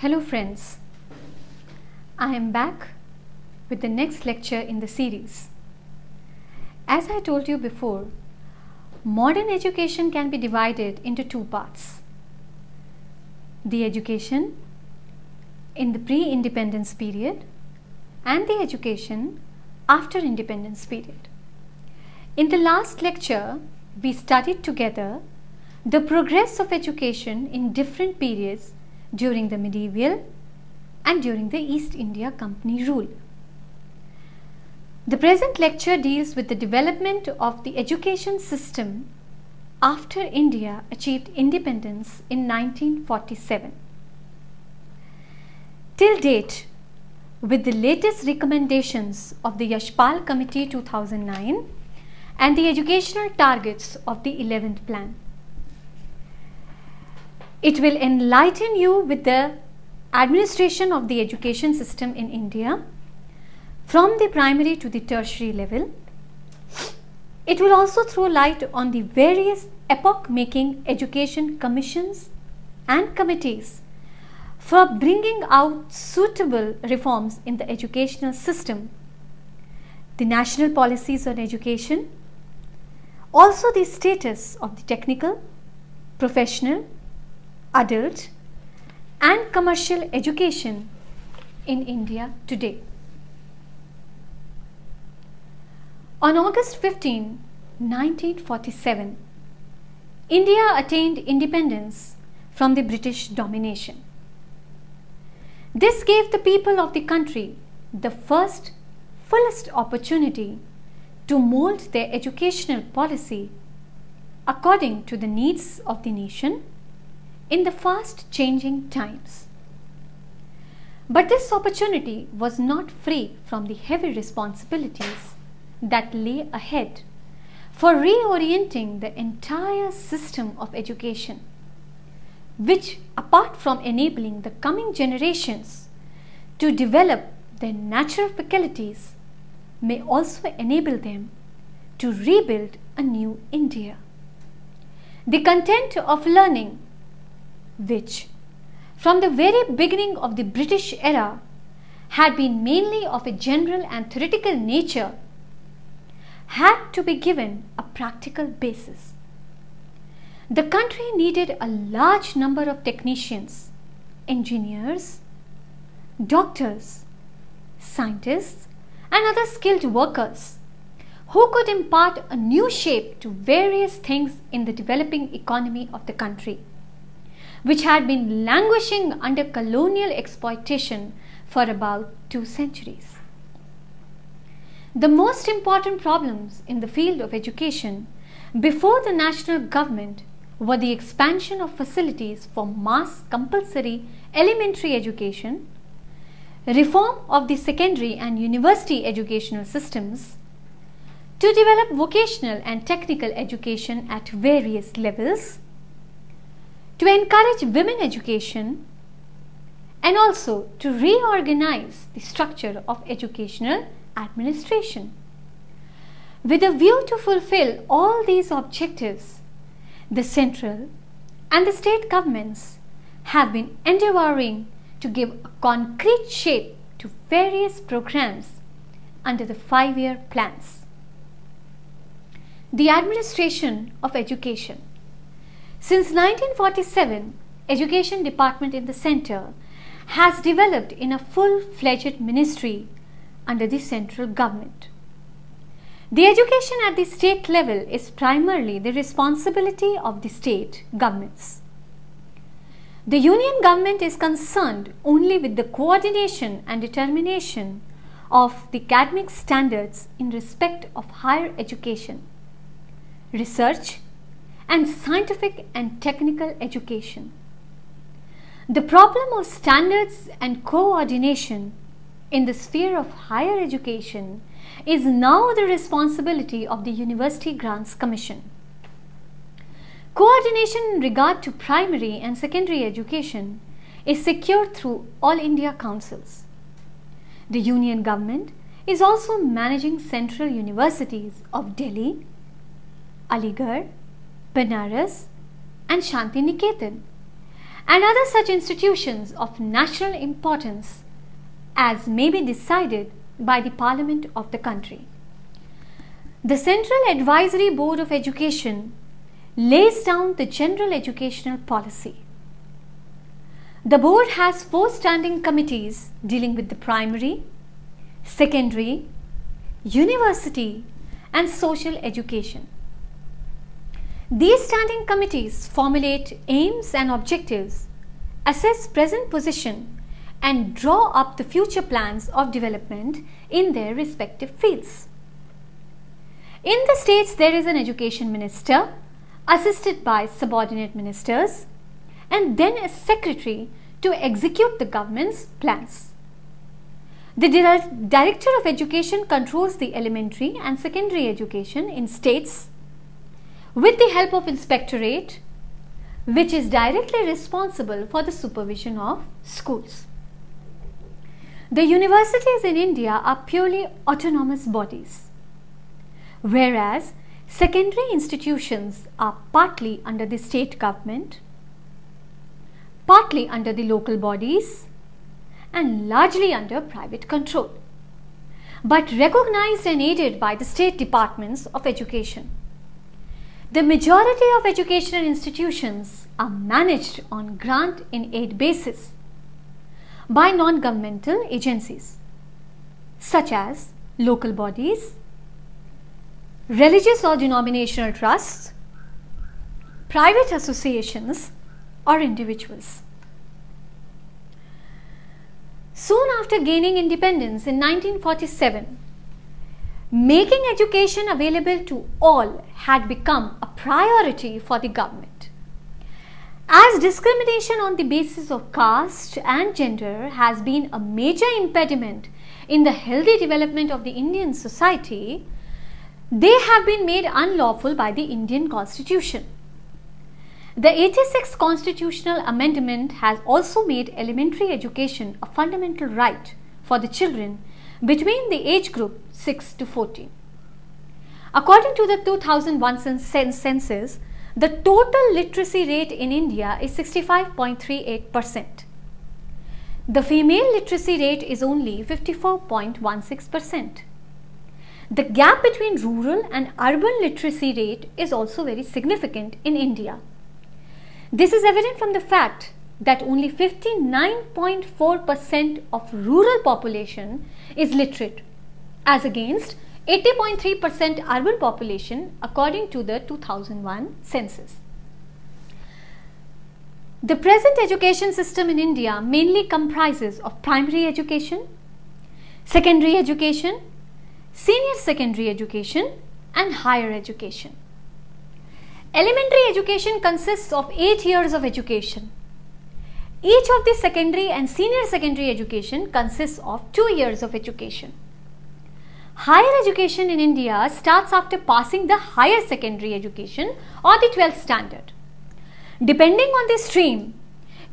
Hello friends, I am back with the next lecture in the series. As I told you before, modern education can be divided into two parts. The education in the pre-independence period and the education after independence period. In the last lecture, we studied together the progress of education in different periods during the medieval and during the East India Company rule. The present lecture deals with the development of the education system after India achieved independence in 1947. Till date, with the latest recommendations of the Yashpal Committee 2009 and the educational targets of the 11th Plan, it will enlighten you with the administration of the education system in India from the primary to the tertiary level. It will also throw light on the various epoch-making education commissions and committees for bringing out suitable reforms in the educational system, the national policies on education, also the status of the technical, professional, adult and commercial education in India today. On August 15, 1947, India attained independence from the British domination. This gave the people of the country the fullest opportunity to mold their educational policy according to the needs of the nation in the fast changing times. But this opportunity was not free from the heavy responsibilities that lay ahead for reorienting the entire system of education, which, apart from enabling the coming generations to develop their natural faculties, may also enable them to rebuild a new India. The content of learning, which from the very beginning of the British era had been mainly of a general and theoretical nature, had to be given a practical basis. The country needed a large number of technicians, engineers, doctors, scientists and other skilled workers who could impart a new shape to various things in the developing economy of the country, which had been languishing under colonial exploitation for about 2 centuries. The most important problems in the field of education before the national government were the expansion of facilities for mass compulsory elementary education, reform of the secondary and university educational systems, to develop vocational and technical education at various levels, to encourage women education, and also to reorganize the structure of educational administration. With a view to fulfill all these objectives, the central and the state governments have been endeavoring to give a concrete shape to various programs under the 5-year plans. The administration of education. Since 1947, Education Department in the center has developed in a full-fledged ministry under the central government. The education at the state level is primarily the responsibility of the state governments. The union government is concerned only with the coordination and determination of the academic standards in respect of higher education, research, and scientific and technical education. The problem of standards and coordination in the sphere of higher education is now the responsibility of the University Grants Commission. Coordination in regard to primary and secondary education is secured through All India Councils. The Union Government is also managing central universities of Delhi, Aligarh, Banaras and Shanti Niketan, and other such institutions of national importance as may be decided by the Parliament of the country. The Central Advisory Board of Education lays down the general educational policy. The board has 4 standing committees dealing with the primary, secondary, university and social education. These standing committees formulate aims and objectives, assess present position and draw up the future plans of development in their respective fields. In the states, there is an education minister assisted by subordinate ministers and then a secretary to execute the government's plans. The Director of Education controls the elementary and secondary education in states with the help of Inspectorate, which is directly responsible for the supervision of schools. The universities in India are purely autonomous bodies, whereas secondary institutions are partly under the state government, partly under the local bodies and largely under private control, but recognized and aided by the state departments of education. The majority of educational institutions are managed on grant in aid basis by non-governmental agencies such as local bodies, religious or denominational trusts, private associations or individuals. Soon after gaining independence in 1947, making education available to all had become a priority for the government. As discrimination on the basis of caste and gender has been a major impediment in the healthy development of the Indian society, they have been made unlawful by the Indian Constitution. The 86th Constitutional Amendment has also made elementary education a fundamental right for the children between the age group 6 to 14. According to the 2001 census, the total literacy rate in India is 65.38%. The female literacy rate is only 54.16%. The gap between rural and urban literacy rate is also very significant in India. This is evident from the fact that only 59.4% of rural population is literate, as against 80.3% urban population according to the 2001 census. The present education system in India mainly comprises of primary education, secondary education, senior secondary education and higher education. Elementary education consists of 8 years of education. Each of the secondary and senior secondary education consists of 2 years of education. Higher education in India starts after passing the higher secondary education or the 12th standard. Depending on the stream,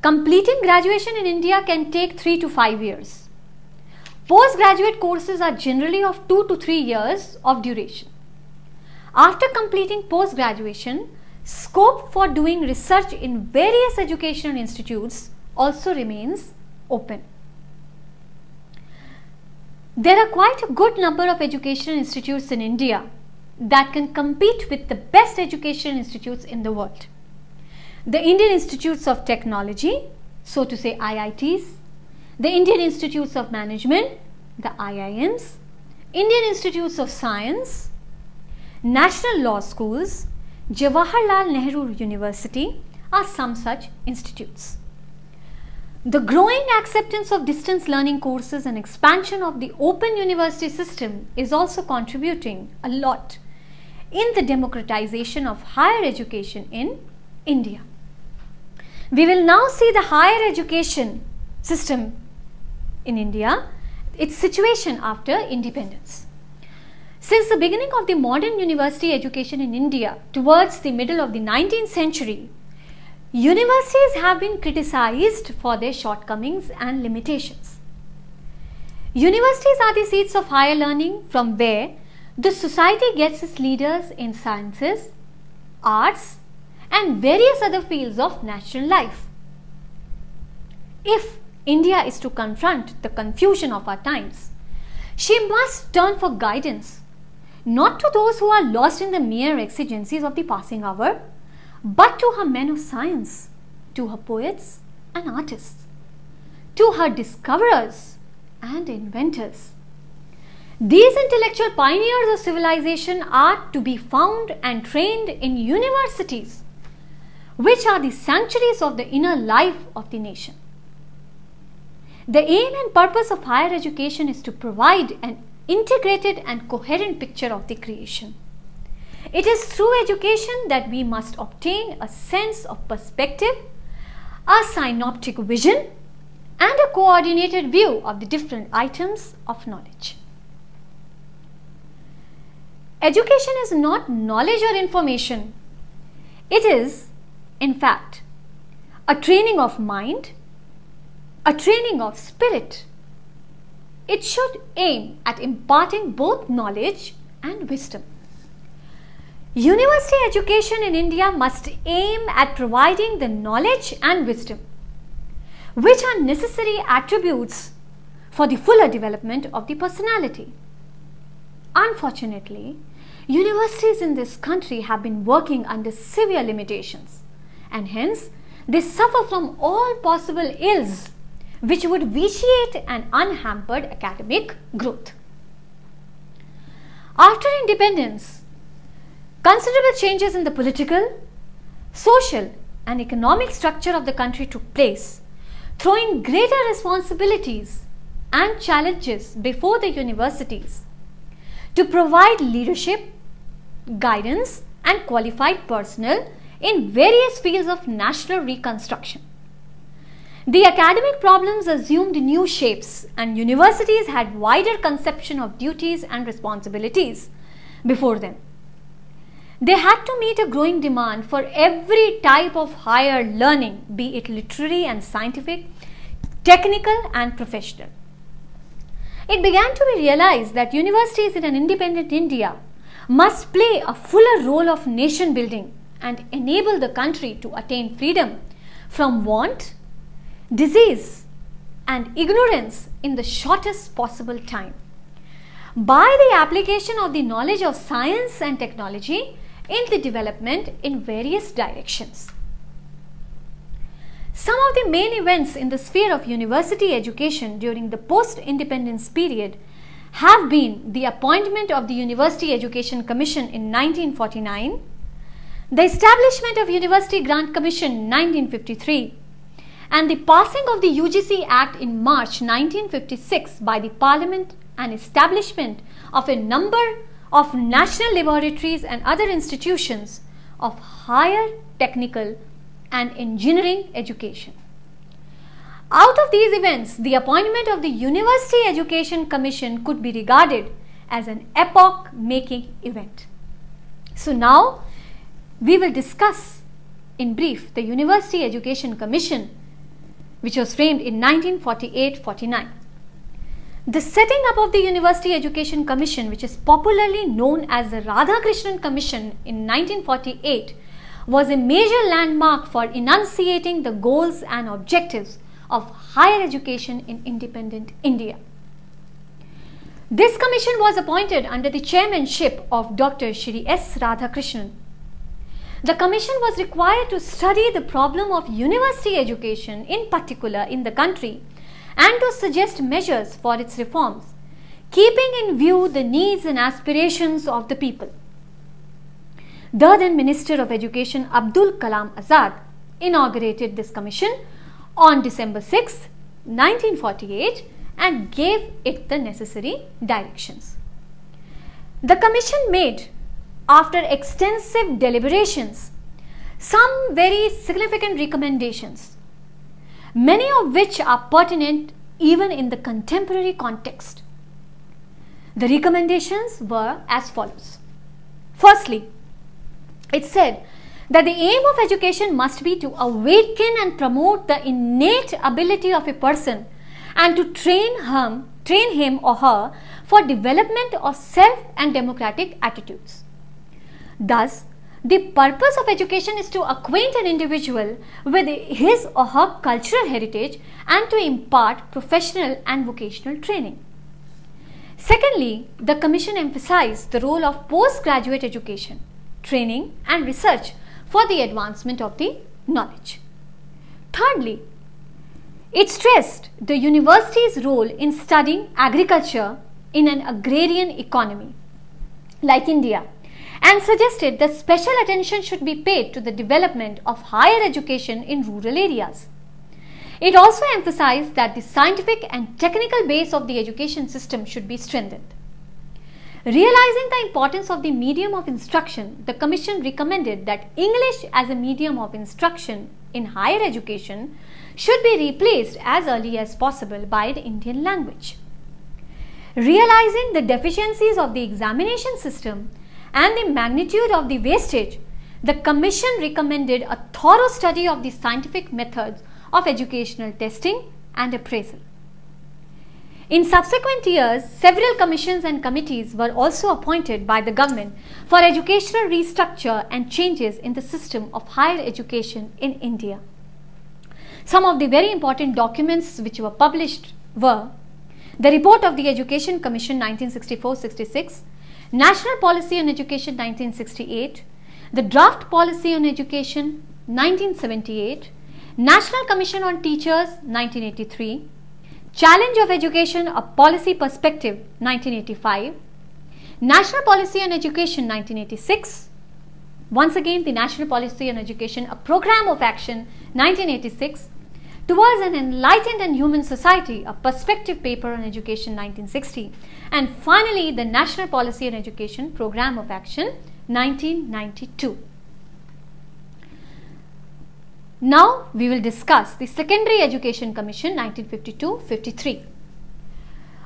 completing graduation in India can take 3 to 5 years. Postgraduate courses are generally of 2 to 3 years of duration. After completing post-graduation, scope for doing research in various educational institutes also remains open. There are quite a good number of educational institutes in India that can compete with the best educational institutes in the world. The Indian Institutes of Technology, so to say IITs, the Indian Institutes of Management, the IIMs, Indian Institutes of Science, National Law Schools, Jawaharlal Nehru University are some such institutes. The growing acceptance of distance learning courses and expansion of the open university system is also contributing a lot in the democratization of higher education in India. We will now see the higher education system in India, its situation after independence. Since the beginning of the modern university education in India towards the middle of the 19th century, universities have been criticized for their shortcomings and limitations. Universities are the seats of higher learning from where the society gets its leaders in sciences, arts and various other fields of natural life. If India is to confront the confusion of our times, she must turn for guidance, not to those who are lost in the mere exigencies of the passing hour, but to her men of science, to her poets and artists, to her discoverers and inventors. These intellectual pioneers of civilization are to be found and trained in universities, which are the sanctuaries of the inner life of the nation. The aim and purpose of higher education is to provide an integrated and coherent picture of the creation. It is through education that we must obtain a sense of perspective, a synoptic vision, and a coordinated view of the different items of knowledge. Education is not knowledge or information. It is, in fact, a training of mind, a training of spirit. It should aim at imparting both knowledge and wisdom. University education in India must aim at providing the knowledge and wisdom, which are necessary attributes for the fuller development of the personality. Unfortunately, universities in this country have been working under severe limitations, and hence they suffer from all possible ills which would vitiate an unhampered academic growth. After independence, considerable changes in the political, social and economic structure of the country took place, throwing greater responsibilities and challenges before the universities to provide leadership, guidance and qualified personnel in various fields of national reconstruction. The academic problems assumed new shapes and universities had wider conception of duties and responsibilities before them. They had to meet a growing demand for every type of higher learning, be it literary and scientific, technical and professional. It began to be realized that universities in an independent India must play a fuller role of nation building and enable the country to attain freedom from want, disease and ignorance in the shortest possible time by the application of the knowledge of science and technology in the development in various directions. Some of the main events in the sphere of university education during the post-independence period have been the appointment of the University Education Commission in 1949, the establishment of University Grant Commission in 1953, and the passing of the UGC Act in March 1956 by the Parliament and establishment of a number of national laboratories and other institutions of higher technical and engineering education. Out of these events, the appointment of the University Education Commission could be regarded as an epoch-making event. So now we will discuss in brief the University Education Commission, which was framed in 1948-49. The setting up of the University Education Commission, which is popularly known as the Radhakrishnan Commission in 1948, was a major landmark for enunciating the goals and objectives of higher education in independent India. This commission was appointed under the chairmanship of Dr. Shri S. Radhakrishnan. The commission was required to study the problem of university education in particular in the country and to suggest measures for its reforms, keeping in view the needs and aspirations of the people. The then Minister of Education Abdul Kalam Azad inaugurated this commission on December 6, 1948 and gave it the necessary directions. The commission made, after extensive deliberations, some very significant recommendations, many of which are pertinent even in the contemporary context. The recommendations were as follows. Firstly, it said that the aim of education must be to awaken and promote the innate ability of a person and to train him or her for development of self and democratic attitudes. Thus, the purpose of education is to acquaint an individual with his or her cultural heritage and to impart professional and vocational training. Secondly, the Commission emphasized the role of postgraduate education, training and research for the advancement of the knowledge. Thirdly, it stressed the university's role in studying agriculture in an agrarian economy like India, and suggested that special attention should be paid to the development of higher education in rural areas. It also emphasized that the scientific and technical base of the education system should be strengthened. Realizing the importance of the medium of instruction, the Commission recommended that English as a medium of instruction in higher education should be replaced as early as possible by the Indian language. Realizing the deficiencies of the examination system and the magnitude of the wastage, the Commission recommended a thorough study of the scientific methods of educational testing and appraisal. In subsequent years, several commissions and committees were also appointed by the government for educational restructure and changes in the system of higher education in India. Some of the very important documents which were published were the Report of the Education Commission 1964-66, National Policy on Education 1968, the Draft Policy on Education 1978, National Commission on Teachers 1983, Challenge of Education, a Policy Perspective 1985, National Policy on Education 1986, once again the National Policy on Education, a Program of Action 1986, Towards an Enlightened and Human Society, a Perspective Paper on Education 1960, and finally the National Policy on Education Program of Action 1992. Now we will discuss the Secondary Education Commission 1952-53.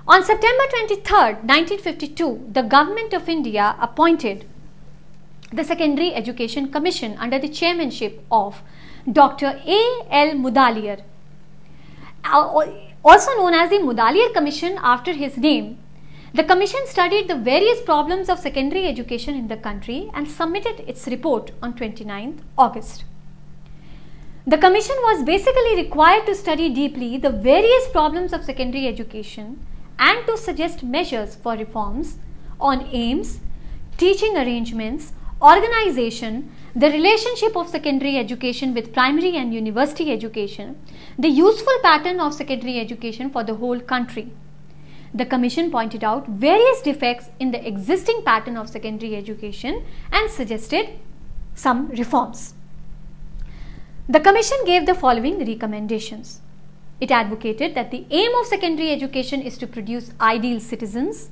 On September 23, 1952, the Government of India appointed the Secondary Education Commission under the chairmanship of Dr. A.L. Mudaliar, also known as the Mudaliar Commission after his name. The Commission studied the various problems of secondary education in the country and submitted its report on 29th August. The Commission was basically required to study deeply the various problems of secondary education and to suggest measures for reforms on aims, teaching arrangements, organization, the relationship of secondary education with primary and university education, the useful pattern of secondary education for the whole country. The Commission pointed out various defects in the existing pattern of secondary education and suggested some reforms. The Commission gave the following recommendations. It advocated that the aim of secondary education is to produce ideal citizens.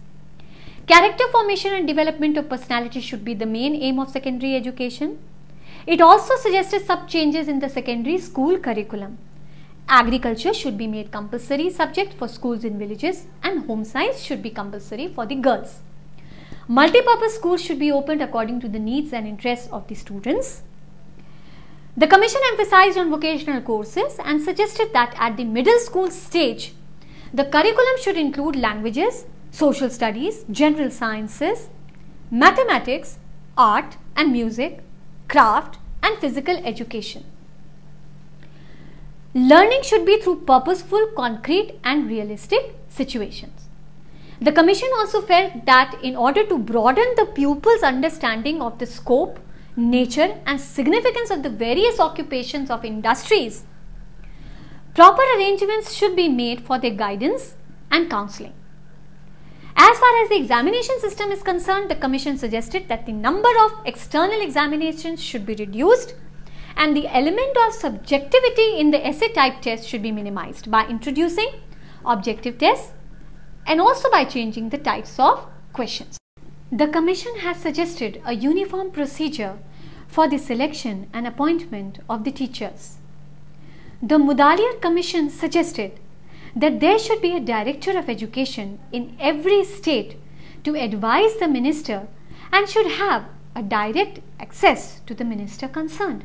Character formation and development of personality should be the main aim of secondary education. It also suggested some changes in the secondary school curriculum. Agriculture should be made compulsory subject for schools in villages and home science should be compulsory for the girls. Multi-purpose schools should be opened according to the needs and interests of the students. The Commission emphasized on vocational courses and suggested that at the middle school stage, the curriculum should include languages, social studies, general sciences, mathematics, art and music, craft and physical education. Learning should be through purposeful, concrete and realistic situations. The Commission also felt that in order to broaden the pupils' understanding of the scope, nature and significance of the various occupations of industries, proper arrangements should be made for their guidance and counseling. As far as the examination system is concerned, the Commission suggested that the number of external examinations should be reduced and the element of subjectivity in the essay type test should be minimized by introducing objective tests and also by changing the types of questions. The Commission has suggested a uniform procedure for the selection and appointment of the teachers. The Mudaliar Commission suggested that there should be a Director of Education in every state to advise the minister and should have a direct access to the minister concerned.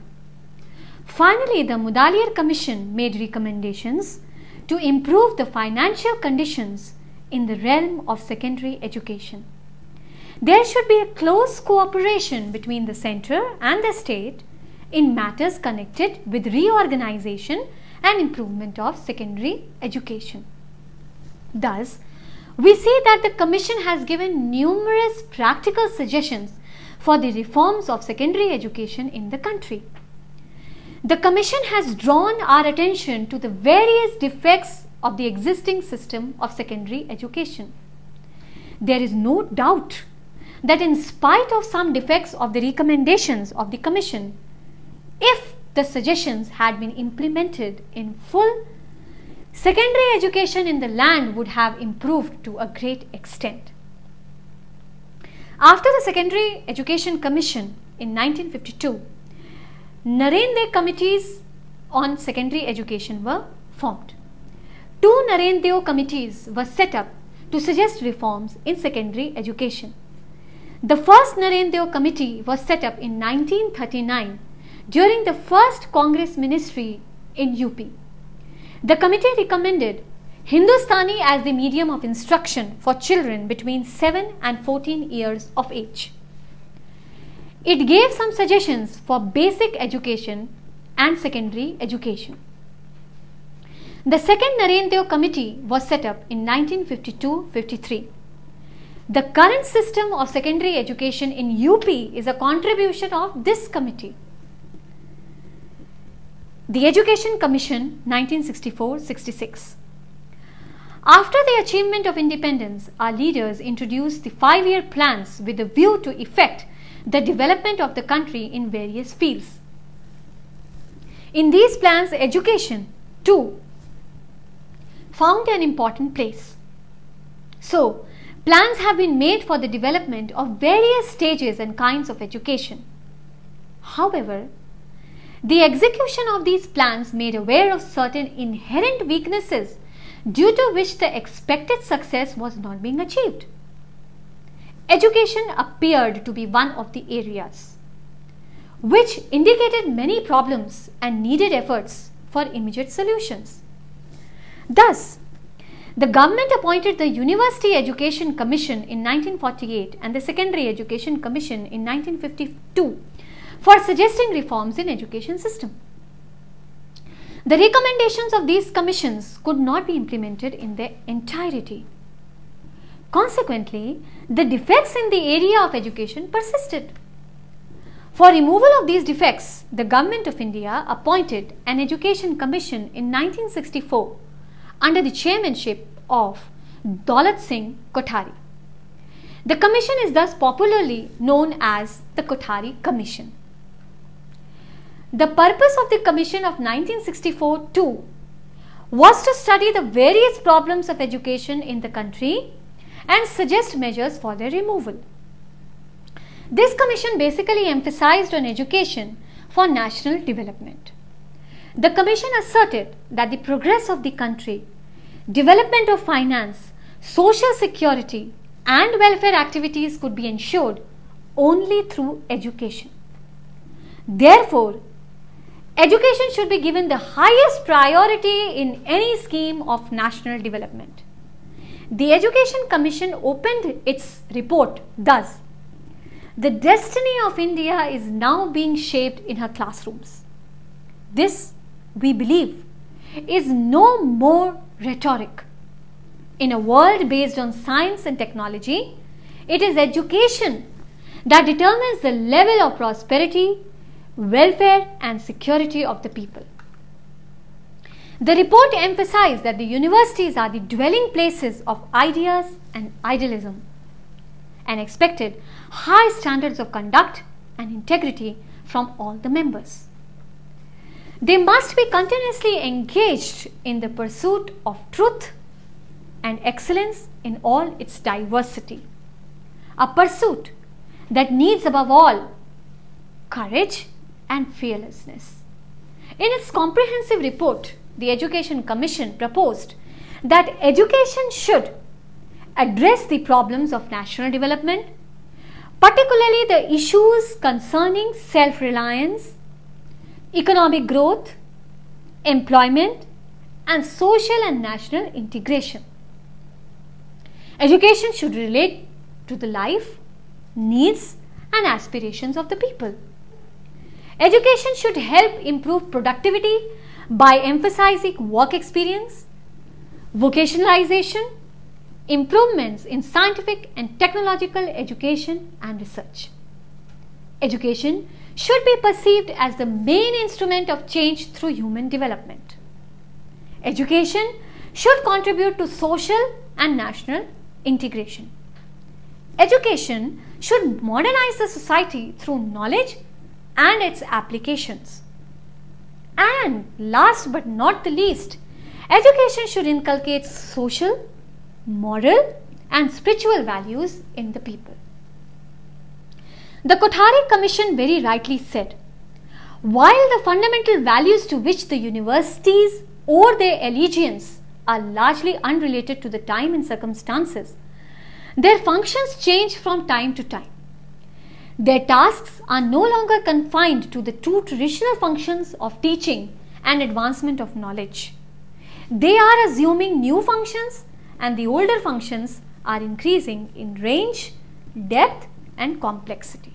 Finally, the Mudaliar Commission made recommendations to improve the financial conditions in the realm of secondary education. There should be a close cooperation between the center and the state in matters connected with reorganization and improvement of secondary education. Thus, we see that the Commission has given numerous practical suggestions for the reforms of secondary education in the country. The Commission has drawn our attention to the various defects of the existing system of secondary education. There is no doubt that in spite of some defects of the recommendations of the Commission, if the suggestions had been implemented in full, secondary education in the land would have improved to a great extent. After the Secondary Education Commission in 1952, Narendra committees on secondary education were formed. 2 Narendra committees were set up to suggest reforms in secondary education. The first Narendra committee was set up in 1939 during the first Congress ministry in UP. The committee recommended Hindustani as the medium of instruction for children between 7 and 14 years of age. It gave some suggestions for basic education and secondary education. The second Narendra committee was set up in 1952-53. The current system of secondary education in UP is a contribution of this committee. The Education Commission 1964-66. After the achievement of independence, our leaders introduced the 5-year plans with a view to effect the development of the country in various fields. In these plans, education, too, found an important place. So, plans have been made for the development of various stages and kinds of education. However, the execution of these plans made aware of certain inherent weaknesses due to which the expected success was not being achieved. Education appeared to be one of the areas which indicated many problems and needed efforts for immediate solutions. Thus, the government appointed the University Education Commission in 1948 and the Secondary Education Commission in 1952 for suggesting reforms in education system. The recommendations of these commissions could not be implemented in their entirety. Consequently, the defects in the area of education persisted. For removal of these defects, the Government of India appointed an Education Commission in 1964 under the chairmanship of Daulat Singh Kothari. The commission is thus popularly known as the Kothari Commission. The purpose of the Commission of 1964 too was to study the various problems of education in the country and suggest measures for their removal. This commission basically emphasized on education for national development. The commission asserted that the progress of the country, development of finance, social security and welfare activities could be ensured only through education. Therefore, education should be given the highest priority in any scheme of national development. The Education Commission opened its report thus: the destiny of India is now being shaped in her classrooms. This, we believe, is no more rhetoric. In a world based on science and technology, it is education that determines the level of prosperity, welfare and security of the people. The report emphasized that the universities are the dwelling places of ideas and idealism and expected high standards of conduct and integrity from all the members. They must be continuously engaged in the pursuit of truth and excellence in all its diversity, a pursuit that needs above all courage and fearlessness. In its comprehensive report, the Education Commission proposed that education should address the problems of national development, particularly the issues concerning self-reliance, economic growth, employment, and social and national integration. Education should relate to the life needs and aspirations of the people. Education should help improve productivity by emphasizing work experience, vocationalization, improvements in scientific and technological education and research. Education should be perceived as the main instrument of change through human development. Education should contribute to social and national integration. Education should modernize the society through knowledge and its applications. And last but not the least, education should inculcate social, moral and spiritual values in the people. The Kothari Commission very rightly said, while the fundamental values to which the universities owe their allegiance are largely unrelated to the time and circumstances, their functions change from time to time. Their tasks are no longer confined to the two traditional functions of teaching and advancement of knowledge. They are assuming new functions, and the older functions are increasing in range, depth and complexity.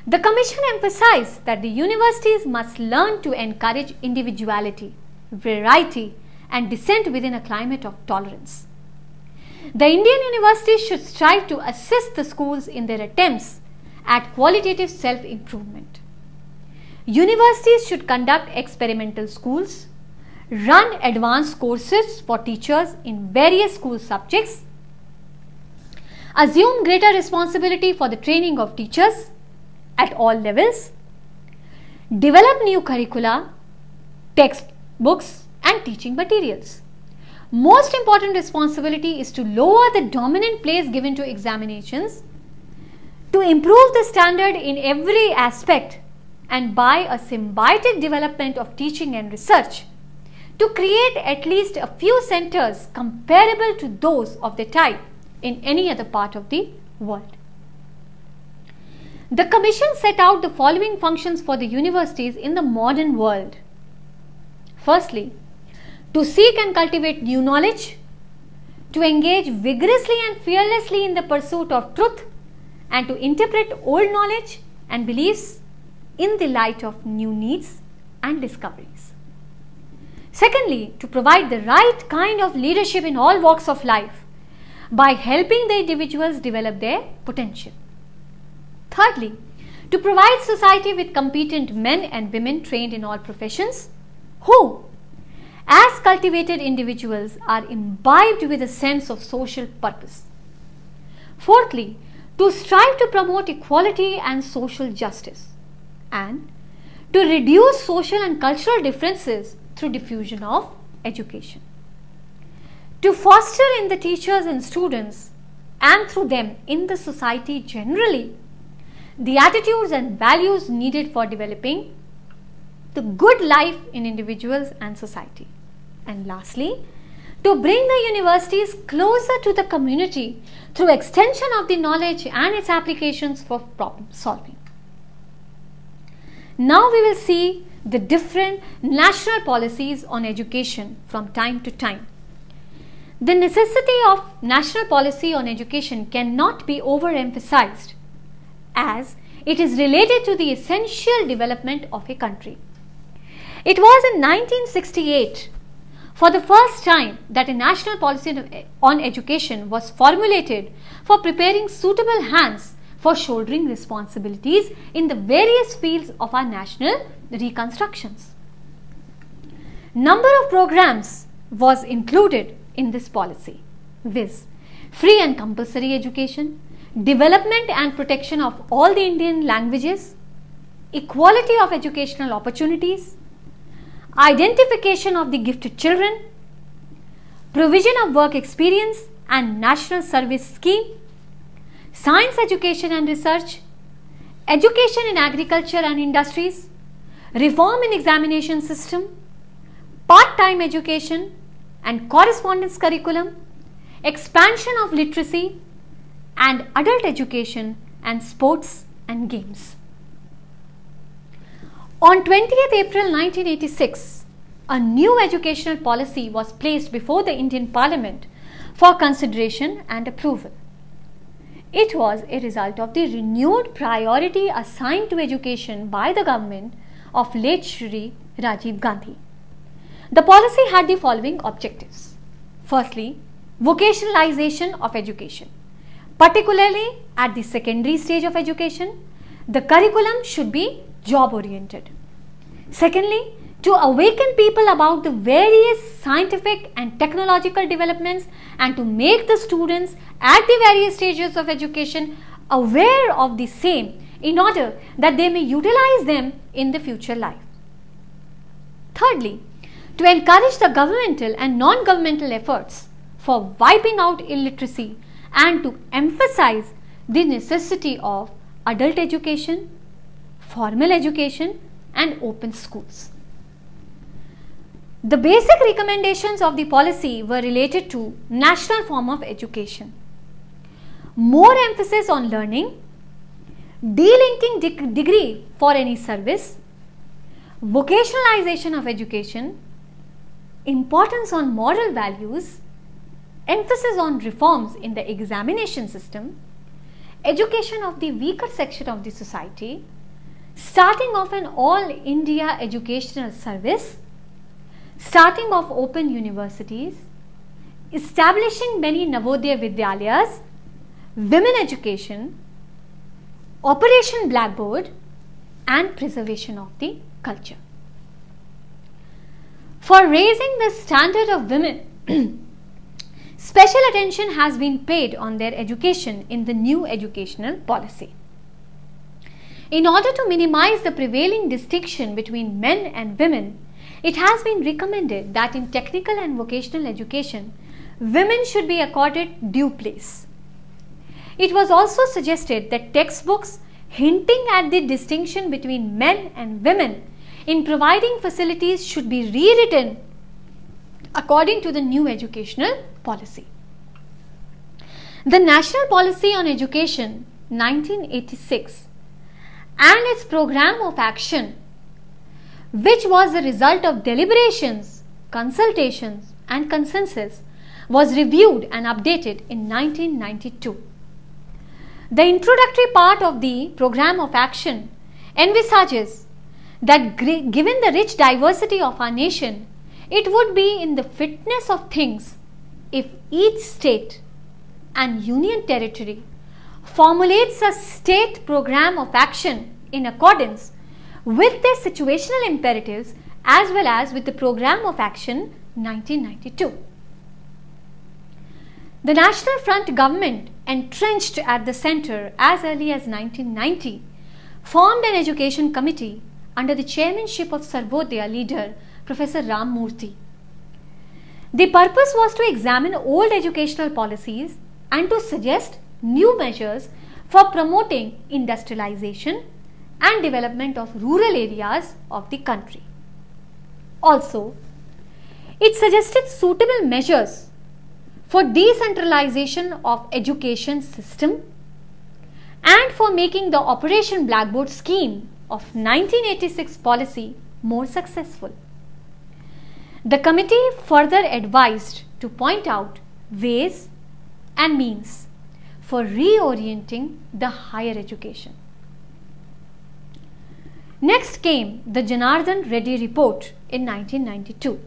The Commission emphasized that the universities must learn to encourage individuality, variety and dissent within a climate of tolerance. The Indian universities should strive to assist the schools in their attempts at qualitative self-improvement. Universities should conduct experimental schools, run advanced courses for teachers in various school subjects, assume greater responsibility for the training of teachers at all levels, develop new curricula, textbooks and teaching materials. Most important responsibility is to lower the dominant place given to examinations, to improve the standard in every aspect, and by a symbiotic development of teaching and research, to create at least a few centers comparable to those of their type in any other part of the world. The Commission set out the following functions for the universities in the modern world. Firstly, to seek and cultivate new knowledge, to engage vigorously and fearlessly in the pursuit of truth, and to interpret old knowledge and beliefs in the light of new needs and discoveries. Secondly, to provide the right kind of leadership in all walks of life by helping the individuals develop their potential. Thirdly, to provide society with competent men and women trained in all professions who, as cultivated individuals, are imbibed with a sense of social purpose. Fourthly, to strive to promote equality and social justice, and to reduce social and cultural differences through diffusion of education. To foster in the teachers and students, and through them in the society generally, the attitudes and values needed for developing the good life in individuals and society. And lastly, to bring the universities closer to the community through extension of the knowledge and its applications for problem solving. Now we will see the different national policies on education from time to time. The necessity of national policy on education cannot be overemphasized, as it is related to the essential development of a country. It was in 1968 for the first time that a national policy on education was formulated for preparing suitable hands for shouldering responsibilities in the various fields of our national reconstructions. Number of programs was included in this policy, viz. Free and compulsory education, development and protection of all the Indian languages, equality of educational opportunities, identification of the gifted children, provision of work experience and national service scheme, science education and research, education in agriculture and industries, reform in examination system, part-time education and correspondence curriculum, expansion of literacy and adult education and sports and games. On 20th April 1986, a new educational policy was placed before the Indian Parliament for consideration and approval. It was a result of the renewed priority assigned to education by the government of late Shri Rajiv Gandhi. The policy had the following objectives. Firstly, vocationalization of education. Particularly at the secondary stage of education, the curriculum should be job oriented. Secondly, to awaken people about the various scientific and technological developments and to make the students at the various stages of education aware of the same in order that they may utilize them in the future life. Thirdly, to encourage the governmental and non-governmental efforts for wiping out illiteracy and to emphasize the necessity of adult education, formal education and open schools. The basic recommendations of the policy were related to national form of education, more emphasis on learning, delinking degree for any service, vocationalization of education, importance on moral values, emphasis on reforms in the examination system, education of the weaker section of the society, starting of an all India educational service, starting of open universities, establishing many Navodaya Vidyalayas, women education, Operation Blackboard and preservation of the culture. For raising the standard of women, special attention has been paid on their education in the new educational policy. In order to minimize the prevailing distinction between men and women, it has been recommended that in technical and vocational education, women should be accorded due place. It was also suggested that textbooks hinting at the distinction between men and women in providing facilities should be rewritten according to the new educational policy. The National Policy on Education 1986 and its program of action, which was the result of deliberations, consultations and consensus, was reviewed and updated in 1992. The introductory part of the program of action envisages that given the rich diversity of our nation, it would be in the fitness of things if each state and union territory formulates a state program of action in accordance with their situational imperatives as well as with the program of action 1992. The National Front government, entrenched at the centre as early as 1990, formed an education committee under the chairmanship of Sarvodaya leader Professor Ram Murthy. The purpose was to examine old educational policies and to suggest new measures for promoting industrialization and development of rural areas of the country. Also, it suggested suitable measures for decentralization of education system and for making the Operation Blackboard scheme of 1986 policy more successful. The committee further advised to point out ways and means for reorienting the higher education. Next came the Janardhan Reddy report in 1992.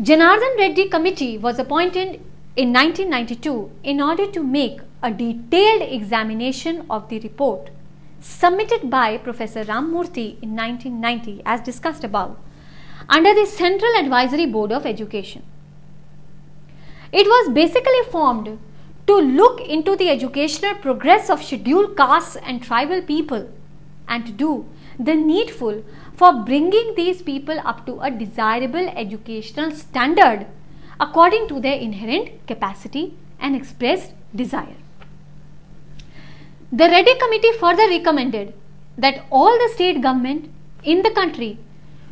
Janardhan Reddy committee was appointed in 1992 in order to make a detailed examination of the report submitted by Professor Ram Murthy in 1990 as discussed above under the Central Advisory Board of Education. It was basically formed to look into the educational progress of scheduled castes and tribal people and to do the needful for bringing these people up to a desirable educational standard according to their inherent capacity and expressed desire. The Reddy Committee further recommended that all the state government in the country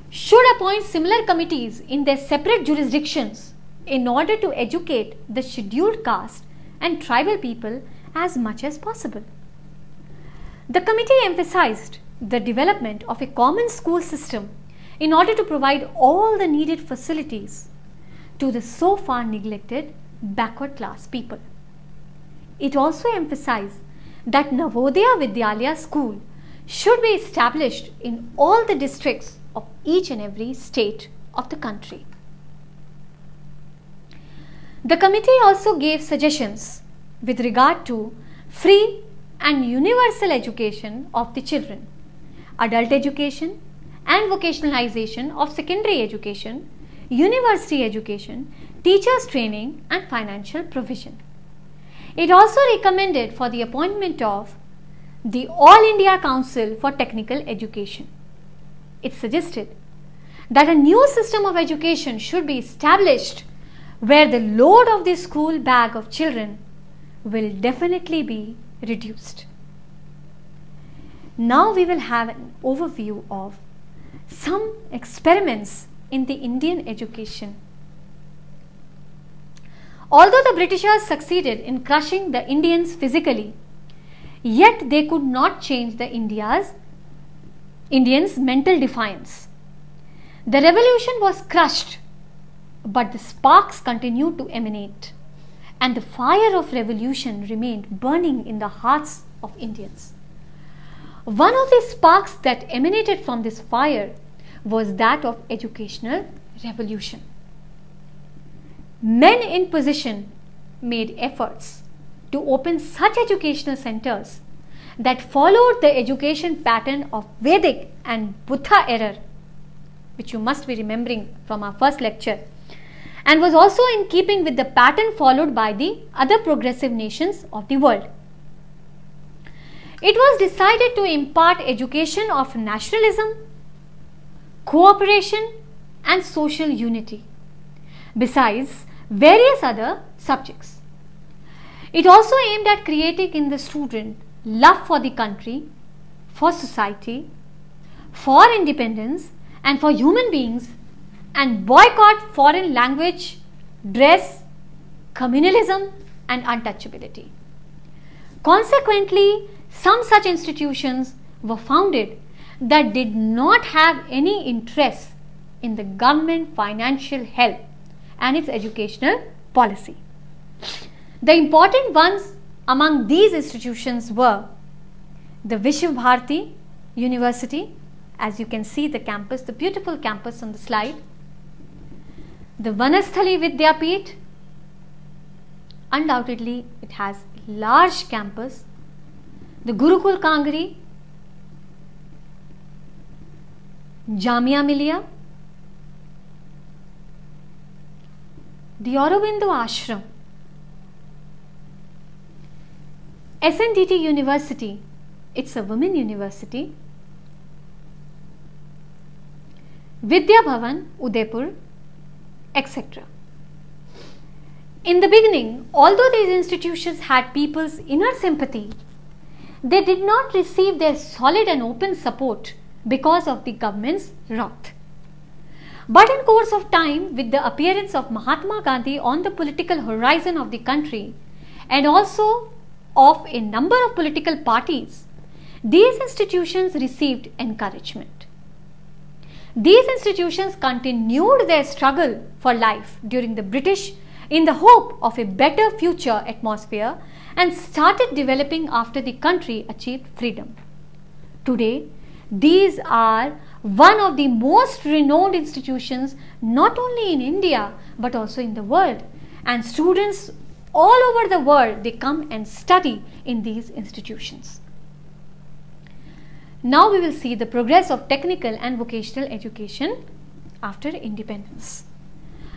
should appoint similar committees in their separate jurisdictions in order to educate the scheduled caste and tribal people as much as possible. The committee emphasized the development of a common school system in order to provide all the needed facilities to the so far neglected backward class people. it also emphasized that Navodaya Vidyalaya school should be established in all the districts of each and every state of the country. The committee also gave suggestions with regard to free and universal education of the children, adult education and vocationalization of secondary education, university education, teachers training and financial provision. It also recommended for the appointment of the All India Council for Technical Education. It suggested that a new system of education should be established where the load of the school bag of children will definitely be reduced. Now we will have an overview of some experiments in the Indian education. Although the Britishers succeeded in crushing the Indians physically, yet they could not change the Indians' mental defiance. The revolution was crushed, but the sparks continued to emanate, and the fire of revolution remained burning in the hearts of Indians. One of the sparks that emanated from this fire was that of educational revolution. Men in position made efforts to open such educational centers that followed the education pattern of Vedic and Buddha era, which you must be remembering from our first lecture, and was also in keeping with the pattern followed by the other progressive nations of the world. It was decided to impart education of nationalism, cooperation and social unity, besides various other subjects. It also aimed at creating in the student love for the country, for society, for independence and for human beings, and boycott foreign language, dress, communalism and untouchability. Consequently, some such institutions were founded that did not have any interest in the government financial help and its educational policy. The important ones among these institutions were the Vishwa-Bharati University, as you can see the campus, the beautiful campus on the slide, the Vanasthali Vidyapeeth, undoubtedly it has large campus, the Gurukul Kangri, Jamia Millia, the Aurobindo Ashram, SNDT University, it's a women university, Vidya Bhavan, Udaipur, etc. In the beginning, although these institutions had people's inner sympathy, they did not receive their solid and open support because of the government's wrath. But in course of time, with the appearance of Mahatma Gandhi on the political horizon of the country and also of a number of political parties, these institutions received encouragement. These institutions continued their struggle for life during the British in the hope of a better future atmosphere and started developing after the country achieved freedom. Today, these are one of the most renowned institutions not only in India but also in the world, and students all over the world, they come and study in these institutions. Now we will see the progress of technical and vocational education after independence.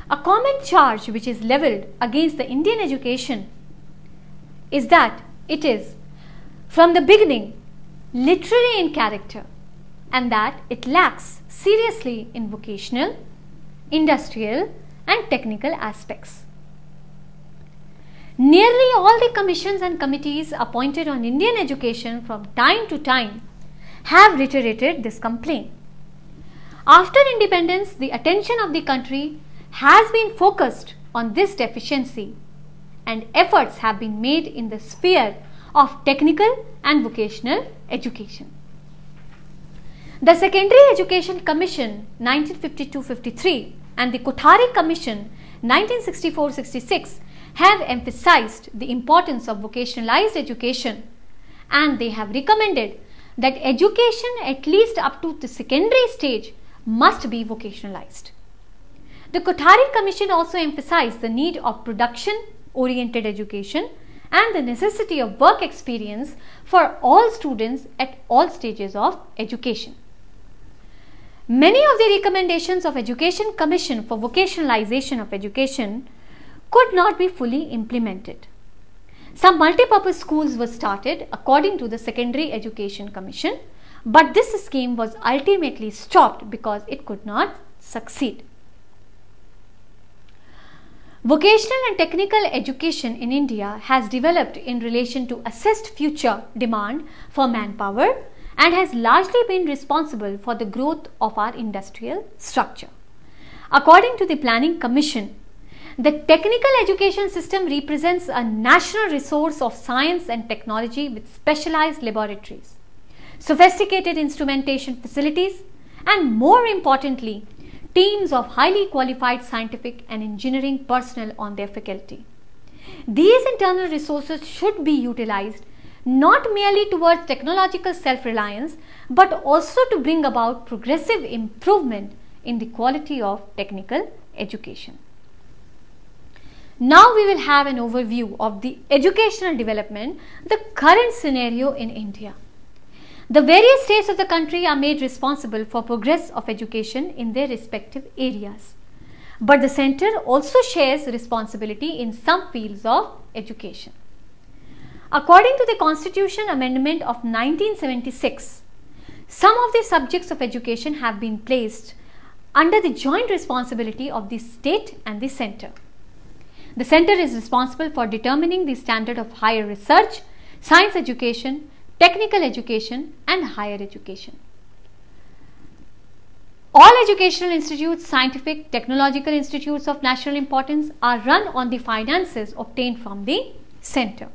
A common charge which is levelled against the Indian education is that it is from the beginning literary in character and that it lacks seriously in vocational, industrial and technical aspects. Nearly all the commissions and committees appointed on Indian education from time to time have reiterated this complaint. After independence, the attention of the country has been focused on this deficiency and efforts have been made in the sphere of technical and vocational education. The Secondary Education Commission 1952-53 and the Kothari Commission 1964-66 have emphasized the importance of vocationalized education, and they have recommended that education at least up to the secondary stage must be vocationalized. The Kothari Commission also emphasized the need of production-oriented education and the necessity of work experience for all students at all stages of education. Many of the recommendations of Education Commission for vocationalization of education could not be fully implemented. Some multipurpose schools were started according to the Secondary Education Commission, but this scheme was ultimately stopped because it could not succeed. Vocational and technical education in India has developed in relation to assessed future demand for manpower and has largely been responsible for the growth of our industrial structure. According to the Planning Commission, the technical education system represents a national resource of science and technology with specialized laboratories, sophisticated instrumentation facilities, and more importantly, teams of highly qualified scientific and engineering personnel on their faculty. These internal resources should be utilized not merely towards technological self-reliance, but also to bring about progressive improvement in the quality of technical education. Now we will have an overview of the educational development, the current scenario in India. The various states of the country are made responsible for progress of education in their respective areas. But the center also shares responsibility in some fields of education. According to the Constitution Amendment of 1976, some of the subjects of education have been placed under the joint responsibility of the state and the center. The center is responsible for determining the standard of higher research, science education, technical education and higher education. All educational institutes, scientific, technological institutes of national importance are run on the finances obtained from the center.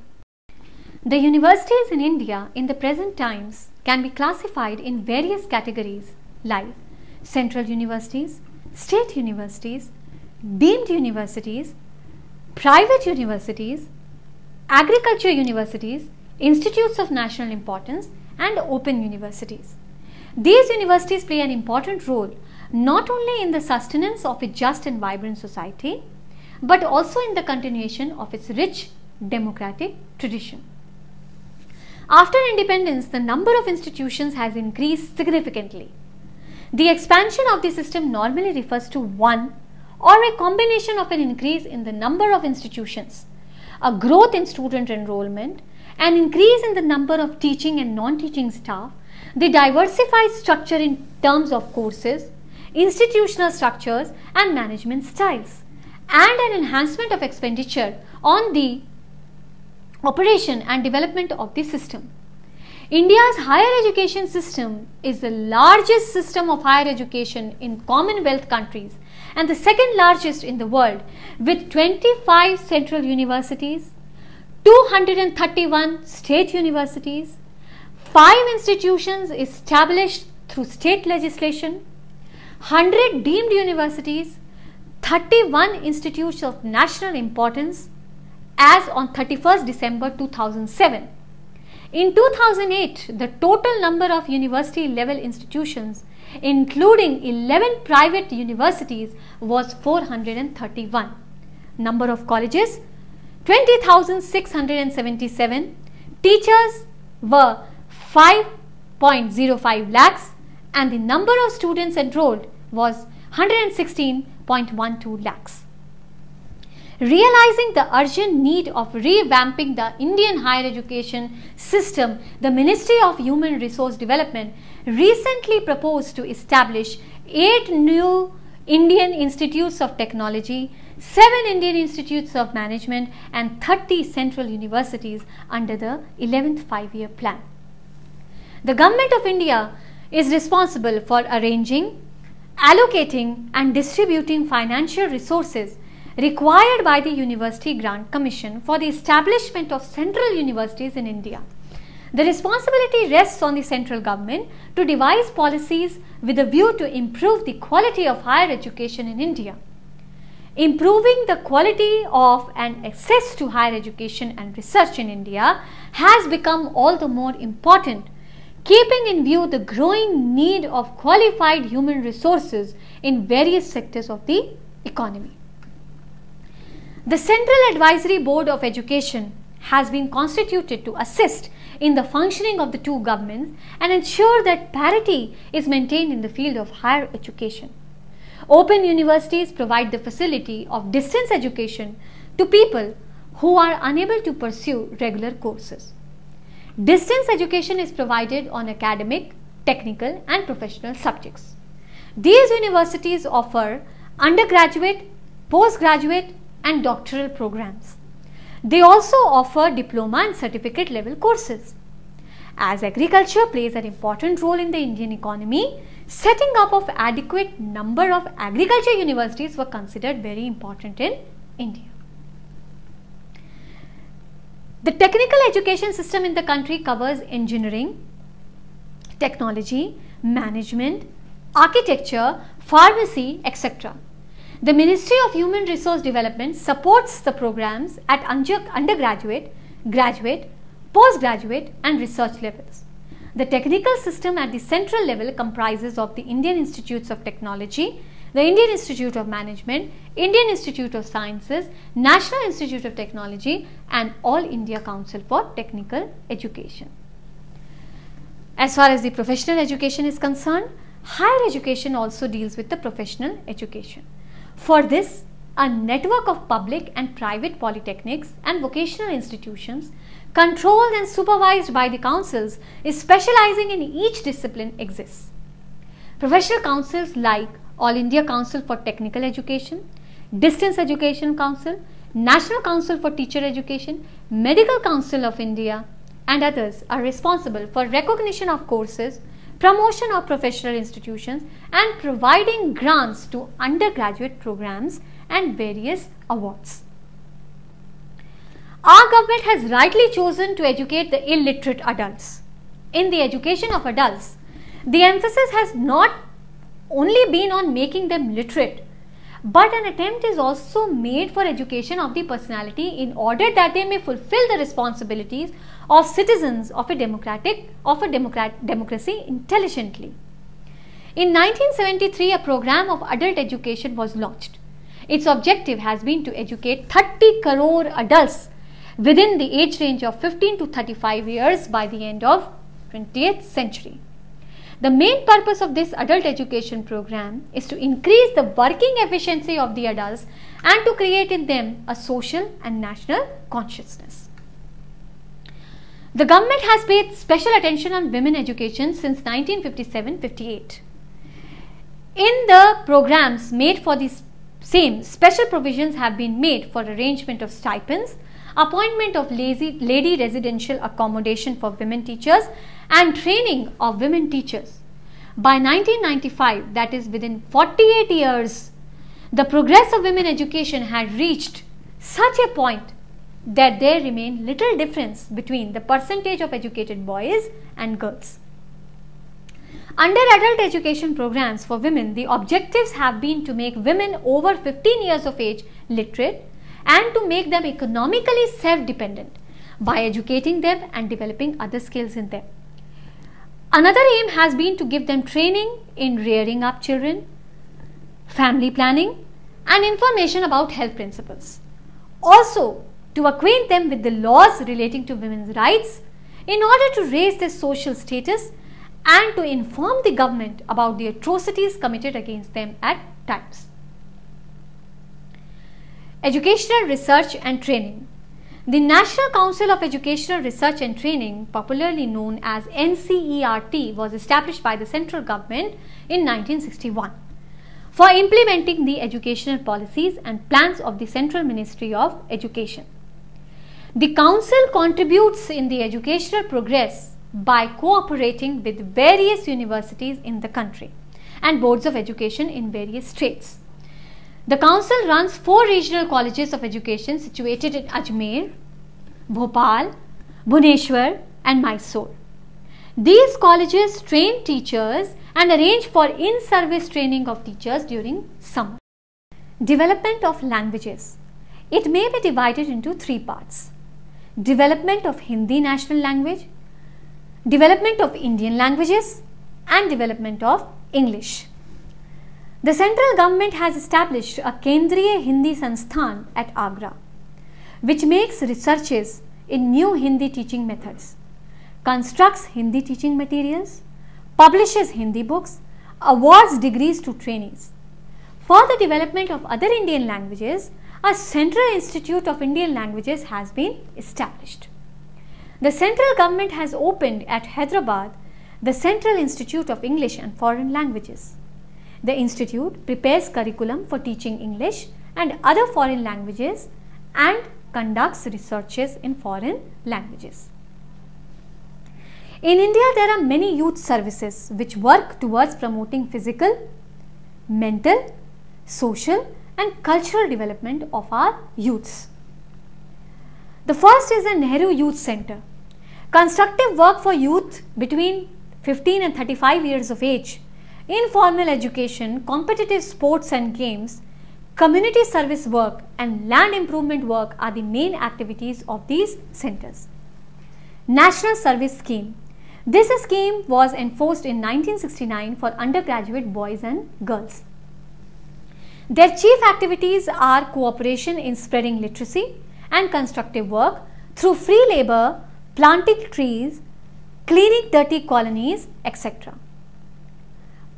The universities in India in the present times can be classified in various categories like central universities, state universities, deemed universities, private universities, agriculture universities, institutes of national importance and open universities. These universities play an important role not only in the sustenance of a just and vibrant society, but also in the continuation of its rich democratic tradition. After independence, the number of institutions has increased significantly. The expansion of the system normally refers to one or a combination of an increase in the number of institutions, a growth in student enrollment, an increase in the number of teaching and non-teaching staff, the diversified structure in terms of courses, institutional structures and management styles, and an enhancement of expenditure on the operation and development of the system. India's higher education system is the largest system of higher education in Commonwealth countries and the second largest in the world, with 25 central universities, 231 state universities, 5 institutions established through state legislation, 100 deemed universities, 31 institutes of national importance as on 31st December 2007. In 2008, the total number of university level institutions, including 11 private universities, was 431. Number of colleges, 20,677. Teachers were 5.05 lakhs and the number of students enrolled was 116.12 lakhs. Realizing the urgent need of revamping the Indian higher education system, the Ministry of Human Resource Development recently proposed to establish 8 new Indian Institutes of Technology, 7 Indian Institutes of Management and 30 central universities under the 11th 5-year plan. The Government of India is responsible for arranging, allocating and distributing financial resources required by the University Grant Commission for the establishment of central universities in India. The responsibility rests on the central government to devise policies with a view to improve the quality of higher education in India. Improving the quality of and access to higher education and research in India has become all the more important, keeping in view the growing need of qualified human resources in various sectors of the economy. The Central Advisory Board of Education has been constituted to assist in the functioning of the two governments and ensure that parity is maintained in the field of higher education. Open universities provide the facility of distance education to people who are unable to pursue regular courses. Distance education is provided on academic, technical and professional subjects. These universities offer undergraduate, postgraduate and doctoral programs. They also offer diploma and certificate level courses. As agriculture plays an important role in the Indian economy, setting up of adequate number of agriculture universities were considered very important in India. The technical education system in the country covers engineering, technology, management, architecture, pharmacy, etc. The Ministry of Human Resource Development supports the programs at undergraduate, graduate, postgraduate and research levels. The technical system at the central level comprises of the Indian Institutes of Technology, the Indian Institute of Management, Indian Institute of Sciences, National Institute of Technology and All India Council for Technical Education. As far as the professional education is concerned, higher education also deals with the professional education. For this, a network of public and private polytechnics and vocational institutions controlled and supervised by the councils is specializing in each discipline exists. Professional councils like All India Council for Technical Education, Distance Education Council, National Council for Teacher Education, Medical Council of India and others are responsible for recognition of courses, promotion of professional institutions and providing grants to undergraduate programs and various awards. Our government has rightly chosen to educate the illiterate adults. In the education of adults, the emphasis has not only been on making them literate, but an attempt is also made for education of the personality in order that they may fulfill the responsibilities of citizens of a democracy intelligently. In 1973, a program of adult education was launched. Its objective has been to educate 30 crore adults within the age range of 15 to 35 years by the end of 20th century. The main purpose of this adult education program is to increase the working efficiency of the adults and to create in them a social and national consciousness. The government has paid special attention on women education since 1957-58. In the programs made for the same, special provisions have been made for arrangement of stipends, appointment of lady residential accommodation for women teachers and training of women teachers. By 1995, that is within 48 years, the progress of women education had reached such a point that there remained little difference between the percentage of educated boys and girls. Under adult education programs for women, the objectives have been to make women over 15 years of age literate and to make them economically self-dependent by educating them and developing other skills in them. Another aim has been to give them training in rearing up children, family planning and information about health principles. Also, to acquaint them with the laws relating to women's rights in order to raise their social status and to inform the government about the atrocities committed against them at times. Educational Research and Training. The National Council of Educational Research and Training, popularly known as NCERT, was established by the central government in 1961 for implementing the educational policies and plans of the Central Ministry of Education. The council contributes in the educational progress by cooperating with various universities in the country and boards of education in various states. The council runs 4 regional colleges of education situated in Ajmer, Bhopal, Bhubaneswar and Mysore. These colleges train teachers and arrange for in-service training of teachers during summer. Development of languages. It may be divided into three parts. Development of Hindi national language, development of Indian languages, and development of English. The central government has established a Kendriya Hindi Sansthan at Agra, which makes researches in new Hindi teaching methods, constructs Hindi teaching materials, publishes Hindi books, awards degrees to trainees. For the development of other Indian languages, a Central Institute of Indian Languages has been established. The central government has opened at Hyderabad the Central Institute of English and Foreign Languages. The institute prepares curriculum for teaching English and other foreign languages and conducts researches in foreign languages. In India, there are many youth services which work towards promoting physical, mental, social and cultural development of our youths. The first is the Nehru Youth Center. Constructive work for youth between 15 and 35 years of age, informal education, competitive sports and games, community service work and land improvement work are the main activities of these centers. National Service Scheme. This scheme was enforced in 1969 for undergraduate boys and girls. Their chief activities are cooperation in spreading literacy and constructive work through free labor, planting trees, cleaning dirty colonies, etc.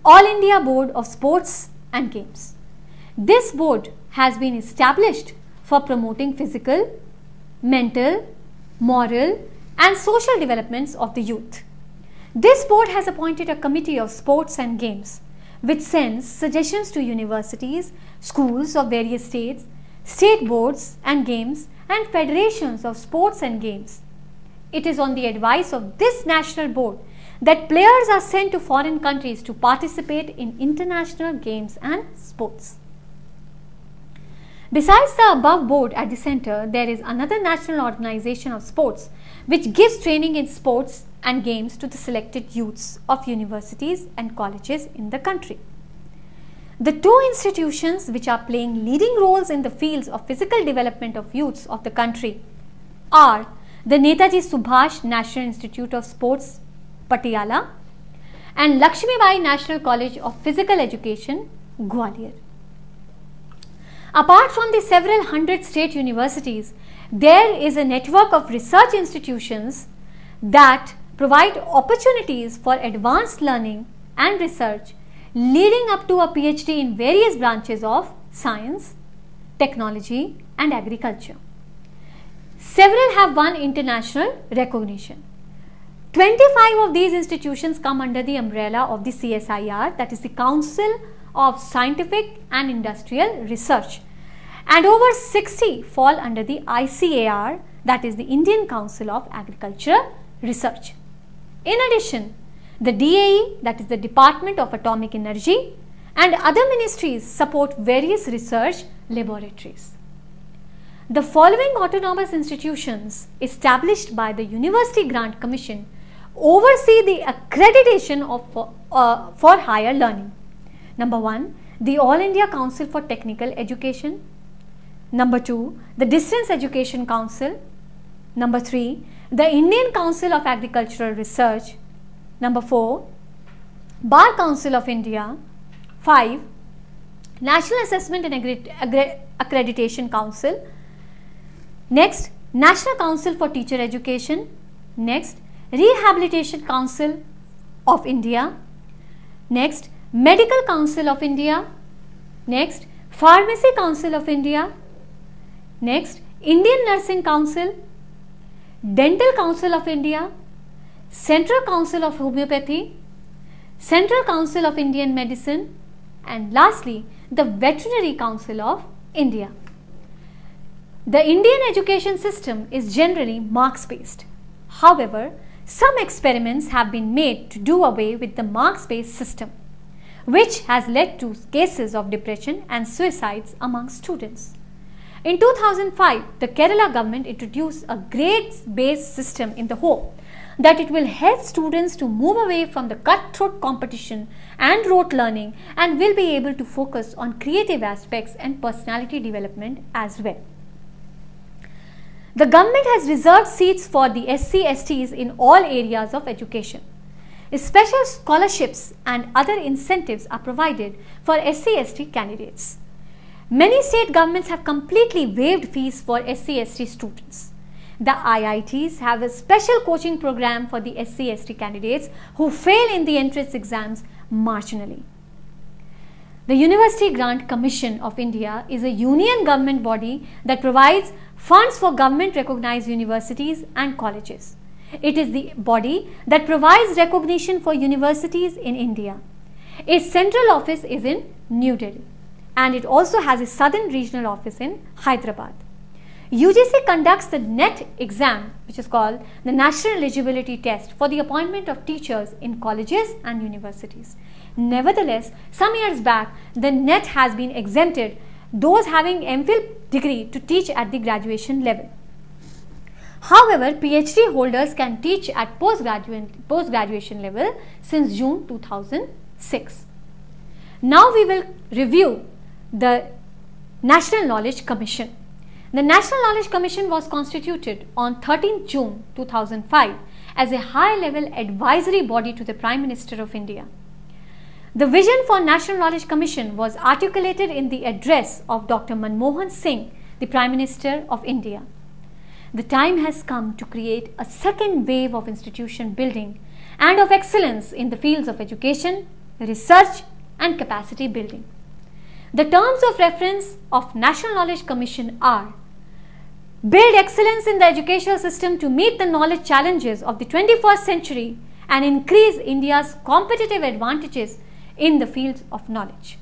All India Board of Sports and Games. This board has been established for promoting physical, mental, moral and social developments of the youth. This board has appointed a committee of sports and games which sends suggestions to universities, schools of various states, state boards and games and federations of sports and games. It is on the advice of this national board that players are sent to foreign countries to participate in international games and sports. Besides the above board at the center, there is another national organization of sports which gives training in sports and games to the selected youths of universities and colleges in the country. The two institutions which are playing leading roles in the fields of physical development of youths of the country are the Netaji Subhash National Institute of Sports, Patiala and Lakshmibai National College of Physical Education, Gwalior. Apart from the several hundred state universities, there is a network of research institutions that provide opportunities for advanced learning and research leading up to a PhD in various branches of science, technology and agriculture. Several have won international recognition. 25 of these institutions come under the umbrella of the CSIR, that is the Council of Scientific and Industrial Research, and over 60 fall under the ICAR, that is the Indian Council of Agricultural Research. In addition, the DAE, that is the Department of Atomic Energy, and other ministries support various research laboratories. The following autonomous institutions established by the University Grant Commission oversee the accreditation of for higher learning. Number 1, the All India Council for Technical Education. Number 2, the Distance Education Council. Number 3, the Indian Council of Agricultural Research. Number 4, Bar Council of India. 5, National Assessment and Accreditation Council. Next, National Council for Teacher Education. Next, Rehabilitation Council of India. Next, Medical Council of India. Next, Pharmacy Council of India. Next, Indian Nursing Council, Dental Council of India, Central Council of Homeopathy, Central Council of Indian Medicine, and lastly, the Veterinary Council of India. The Indian education system is generally marks based. However, some experiments have been made to do away with the marks based system, which has led to cases of depression and suicides among students. In 2005, the Kerala government introduced a grades-based system in the hope that it will help students to move away from the cutthroat competition and rote learning and will be able to focus on creative aspects and personality development as well. The government has reserved seats for the SC/STs in all areas of education. Special scholarships and other incentives are provided for SC/ST candidates. Many state governments have completely waived fees for SC/ST students. The IITs have a special coaching program for the SC/ST candidates who fail in the entrance exams marginally. The University Grant Commission of India is a union government body that provides funds for government recognized universities and colleges. It is the body that provides recognition for universities in India. Its central office is in New Delhi and it also has a southern regional office in Hyderabad. UGC conducts the NET exam, which is called the National Eligibility Test, for the appointment of teachers in colleges and universities. Nevertheless, some years back, the NET has been exempted those having MPhil degree to teach at the graduation level. However, PhD holders can teach at post-graduation level since June 2006. Now we will review the National Knowledge Commission. The National Knowledge Commission was constituted on 13 June 2005 as a high-level advisory body to the Prime Minister of India. The vision for National Knowledge Commission was articulated in the address of Dr. Manmohan Singh, the Prime Minister of India. The time has come to create a second wave of institution building and of excellence in the fields of education, research and capacity building. The terms of reference of National Knowledge Commission are: build excellence in the educational system to meet the knowledge challenges of the 21st century and increase India's competitive advantages in the fields of knowledge.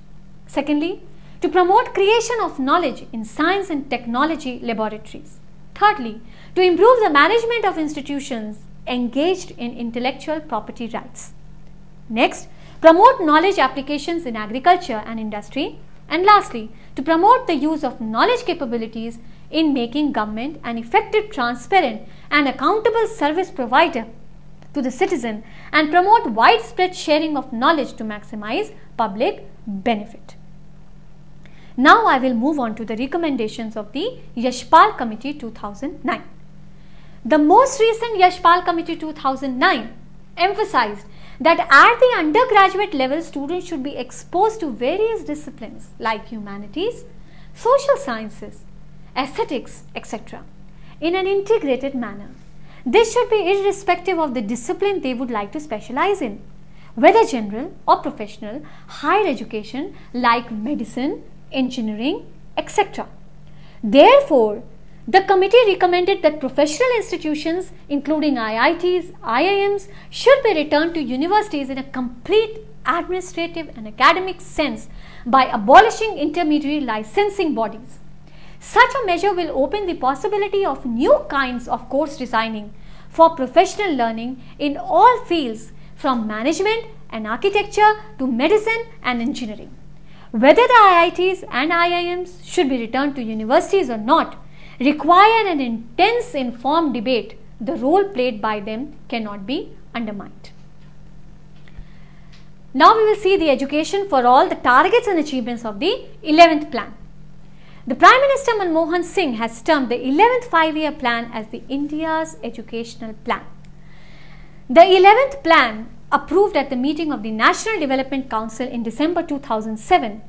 Secondly, to promote creation of knowledge in science and technology laboratories. Thirdly, to improve the management of institutions engaged in intellectual property rights. Next, promote knowledge applications in agriculture and industry. And lastly, to promote the use of knowledge capabilities in making government an effective, transparent and accountable service provider to the citizen and promote widespread sharing of knowledge to maximize public benefit. Now I will move on to the recommendations of the Yashpal Committee 2009. The most recent Yashpal Committee 2009 emphasized that at the undergraduate level, students should be exposed to various disciplines like humanities, social sciences, aesthetics, etc. in an integrated manner. This should be irrespective of the discipline they would like to specialize in, whether general or professional, higher education like medicine, engineering, etc. Therefore, the committee recommended that professional institutions including IITs, IIMs should be returned to universities in a complete administrative and academic sense by abolishing intermediary licensing bodies. Such a measure will open the possibility of new kinds of course designing for professional learning in all fields from management and architecture to medicine and engineering. Whether the IITs and IIMs should be returned to universities or not require an intense informed debate. The role played by them cannot be undermined. Now we will see the education for all, the targets and achievements of the 11th plan. The Prime Minister Manmohan Singh has termed the 11th five-year plan as the India's educational plan. The 11th plan, approved at the meeting of the National Development Council in December 2007,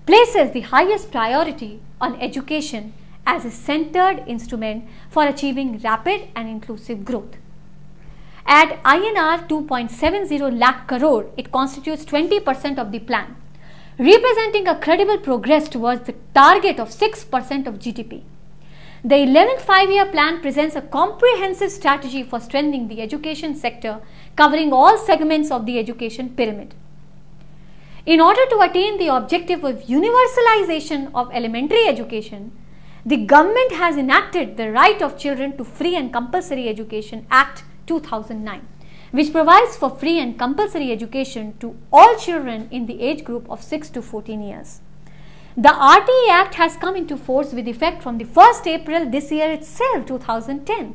places the highest priority on education as a centered instrument for achieving rapid and inclusive growth. At INR 2.70 lakh crore, it constitutes 20% of the plan, representing a credible progress towards the target of 6% of GDP. The 11th five-year plan presents a comprehensive strategy for strengthening the education sector, covering all segments of the education pyramid. In order to attain the objective of universalization of elementary education, the government has enacted the Right of Children to Free and Compulsory Education Act 2009, which provides for free and compulsory education to all children in the age group of 6 to 14 years. The RTE Act has come into force with effect from the 1st April this year itself, 2010.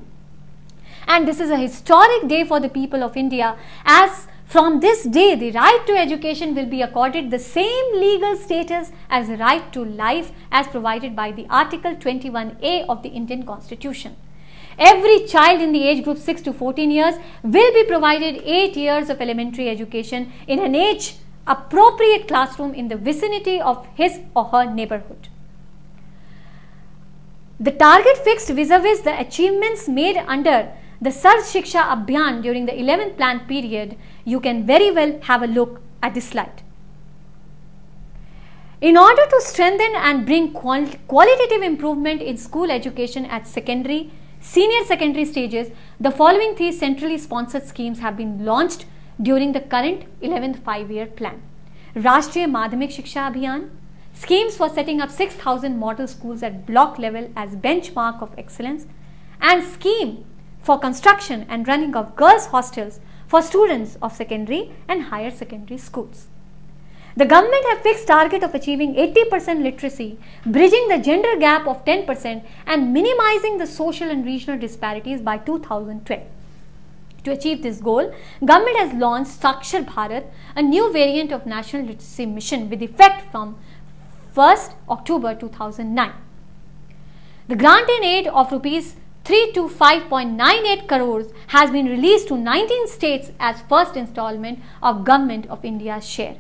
And this is a historic day for the people of India, as from this day the right to education will be accorded the same legal status as the right to life as provided by the Article 21A of the Indian Constitution. Every child in the age group 6 to 14 years will be provided 8 years of elementary education in an age appropriate classroom in the vicinity of his or her neighborhood. The target fixed vis-a-vis the achievements made under the Sarv Shiksha Abhiyan during the 11th plan period, you can very well have a look at this slide. In order to strengthen and bring qualitative improvement in school education at secondary, senior secondary stages, the following 3 centrally sponsored schemes have been launched during the current 11th 5-year plan. Rashtriya Madhyamik Shiksha Abhiyan, schemes for setting up 6,000 model schools at block level as benchmark of excellence, and scheme for construction and running of girls' hostels for students of secondary and higher secondary schools. The government have fixed target of achieving 80% literacy, bridging the gender gap of 10% and minimizing the social and regional disparities by 2012. To achieve this goal, government has launched Sakshar Bharat, a new variant of National Literacy Mission with effect from 1st October 2009. The grant in aid of rupees 325.98 crores has been released to 19 states as first installment of Government of India's share.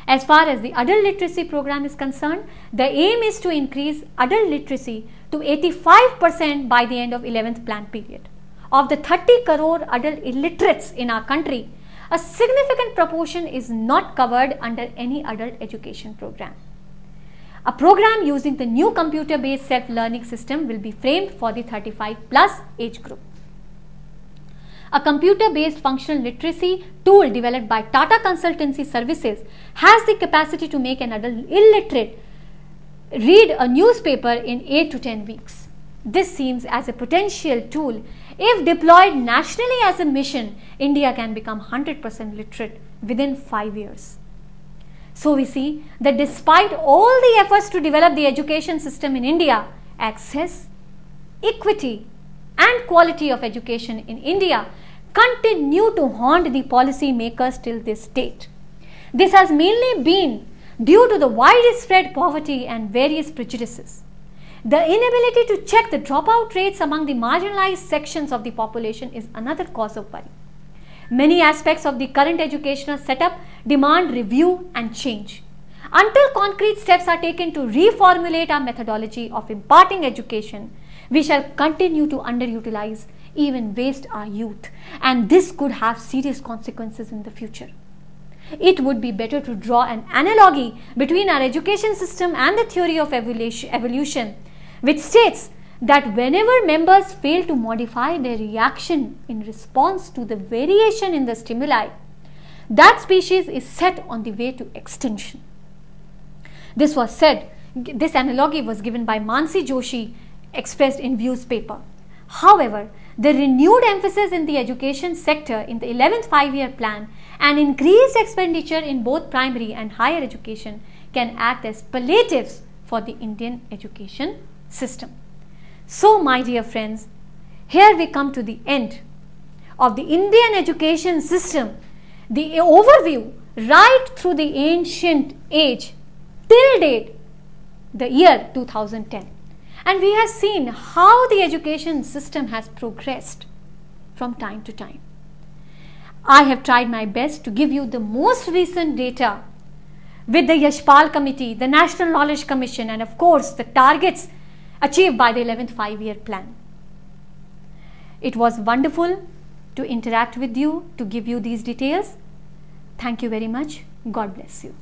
As far as the adult literacy program is concerned, the aim is to increase adult literacy to 85% by the end of 11th plan period. Of the 30 crore adult illiterates in our country, a significant proportion is not covered under any adult education program. A program using the new computer-based self-learning system will be framed for the 35 plus age group. A computer-based functional literacy tool developed by Tata Consultancy Services has the capacity to make an adult illiterate read a newspaper in 8 to 10 weeks. This seems as a potential tool. If deployed nationally as a mission, India can become 100% literate within 5 years. So we see that despite all the efforts to develop the education system in India, access, equity and quality of education in India continue to haunt the policy makers till this date. This has mainly been due to the widespread poverty and various prejudices. The inability to check the dropout rates among the marginalized sections of the population is another cause of worry. Many aspects of the current educational setup demand review and change. Until concrete steps are taken to reformulate our methodology of imparting education, we shall continue to underutilize, even waste our youth, and this could have serious consequences in the future. It would be better to draw an analogy between our education system and the theory of evolution, which states that whenever members fail to modify their reaction in response to the variation in the stimuli, that species is set on the way to extinction. This analogy was given by Mansi Joshi, expressed in Views paper. However, the renewed emphasis in the education sector in the 11th 5-year plan and increased expenditure in both primary and higher education can act as palliatives for the Indian education system. So, my dear friends, here we come to the end of the Indian education system, the overview right through the ancient age till date, the year 2010. And we have seen how the education system has progressed from time to time. I have tried my best to give you the most recent data with the Yashpal Committee, the National Knowledge Commission, and of course the targets achieved by the 11th 5-year plan. It was wonderful to interact with you, to give you these details. Thank you very much. God bless you.